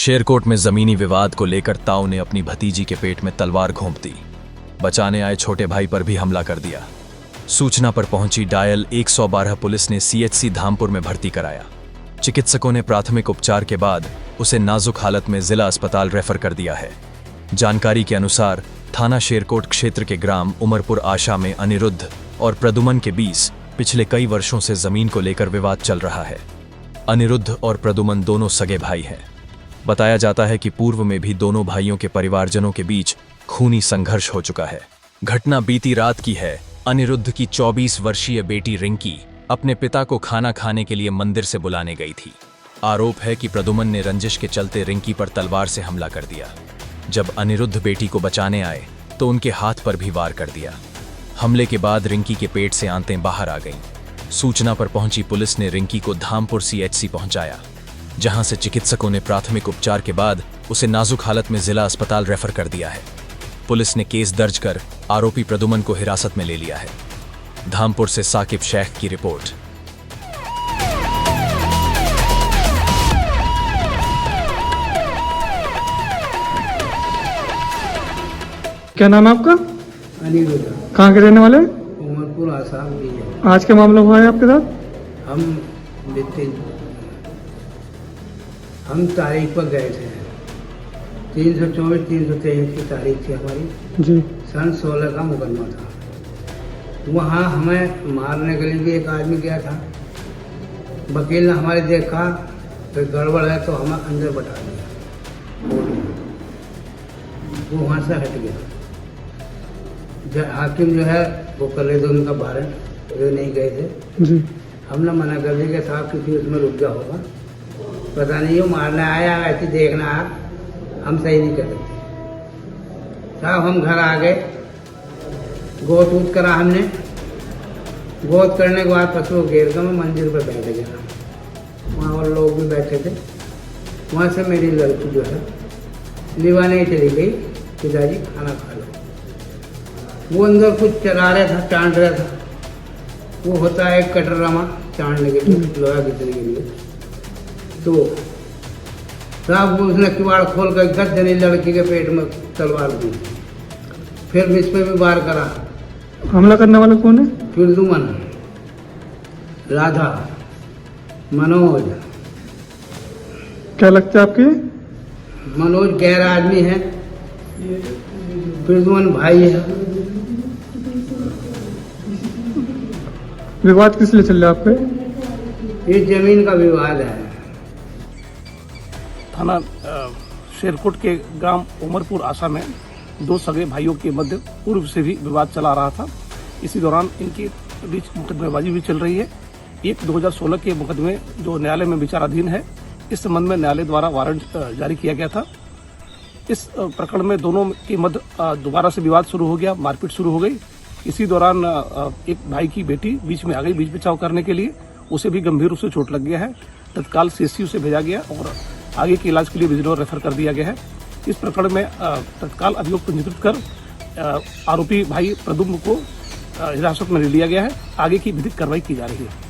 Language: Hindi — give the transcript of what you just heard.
शेरकोट में जमीनी विवाद को लेकर ताऊ ने अपनी भतीजी के पेट में तलवार घोंप दी। बचाने आए छोटे भाई पर भी हमला कर दिया। सूचना पर पहुंची डायल 112 पुलिस ने सीएचसी धामपुर में भर्ती कराया। चिकित्सकों ने प्राथमिक उपचार के बाद उसे नाजुक हालत में जिला अस्पताल रेफर कर दिया है। जानकारी के अनुसार थाना शेरकोट क्षेत्र के ग्राम उमरपुर आशा में अनिरुद्ध और प्रदुमन के बीच पिछले कई वर्षों से जमीन को लेकर विवाद चल रहा है। अनिरुद्ध और प्रदुमन दोनों सगे भाई हैं। बताया जाता है कि पूर्व में भी दोनों भाइयों के परिवारजनों के बीच खूनी संघर्ष हो चुका है। घटना बीती रात की है। अनिरुद्ध की 24 वर्षीय बेटी रिंकी अपने पिता को खाना खाने के लिए मंदिर से बुलाने गई थी। आरोप है कि प्रदुमन ने रंजिश के चलते रिंकी पर तलवार से हमला कर दिया। जब अनिरुद्ध बेटी को बचाने आए तो उनके हाथ पर भी वार कर दिया। हमले के बाद रिंकी के पेट से आंतें बाहर आ गईं। सूचना पर पहुंची पुलिस ने रिंकी को धामपुर सीएचसी पहुंचाया, जहां से चिकित्सकों ने प्राथमिक उपचार के बाद उसे नाजुक हालत में जिला अस्पताल रेफर कर दिया है। पुलिस ने केस दर्ज कर आरोपी प्रदुमन को हिरासत में ले लिया है। धामपुर से साकिब शेख की रिपोर्ट। क्या नाम है आपका? अनिरुद्ध। कहाँ के रहने वाले? उमरपुर आसाम भी है। आज क्या मामला हुआ है आपके साथ? हम तारीख पर गए थे। 324-323 की तारीख थी हमारी जी। सन 16 का मुकदमा था। वहाँ हमें मारने के लिए भी एक आदमी गया था। वकील ने हमारे देखा तो गड़बड़ है तो हमें अंदर बैठा दिया। वो वहाँ से हट गया। हाकिम जो है वो कर रहे थे उनका वारंट, वो नहीं गए थे। जी। हमने मना कर दिया कि साहब किसी उसमें रुक गया होगा, पता नहीं वो मारने आया ऐसे देखना आया, हम सही नहीं कर सकते साहब। हम घर आ गए, गोद वोद करा हमने। गोद करने के बाद पशु घेर कर मैं मंदिर पर बैठ गया। वहाँ और लोग भी बैठे थे। वहाँ से मेरी लड़की जो है लिवाने चली गई, पिताजी खाना खा लो। वो अंदर कुछ चला रहा था, चांद रहा था। वो होता है कटरमा चांदने के लिए, लोहा खींचने के लिए। तो साहब उसने किवाड़ खोल कर गद जनी लड़की के पेट में तलवार दी। फिर इस पे भी वार करा। हमला करने वाला कौन है? प्रदुमन, राधा, मनोज। क्या लगता है आपके? मनोज गैर आदमी है, प्रदुमन भाई है। विवाद किस लिए चल रहा है आपके? ये जमीन का विवाद है। थाना शेरकोट के ग्राम उमरपुर आशा में दो सगे भाइयों के मध्य पूर्व से भी विवाद चला रहा था। इसी दौरान इनके बीच मुकदमेबाजी भी चल रही है। एक 2016 के मुकदमे जो न्यायालय में विचाराधीन है, इस संबंध में न्यायालय द्वारा वारंट जारी किया गया था। इस प्रकरण में दोनों के मध्य दोबारा से विवाद शुरू हो गया, मारपीट शुरू हो गई। इसी दौरान एक भाई की बेटी बीच में आ गई बीच बचाव करने के लिए। उसे भी गंभीर रूप से चोट लग गया है। तत्काल सीएचसी से भेजा गया और आगे के इलाज के लिए बिजनौर रेफर कर दिया गया है। इस प्रकरण में तत्काल अभियोग पंजीकृत कर आरोपी भाई प्रदुम्न को हिरासत में ले लिया गया है। आगे की विधिक कार्रवाई की जा रही है।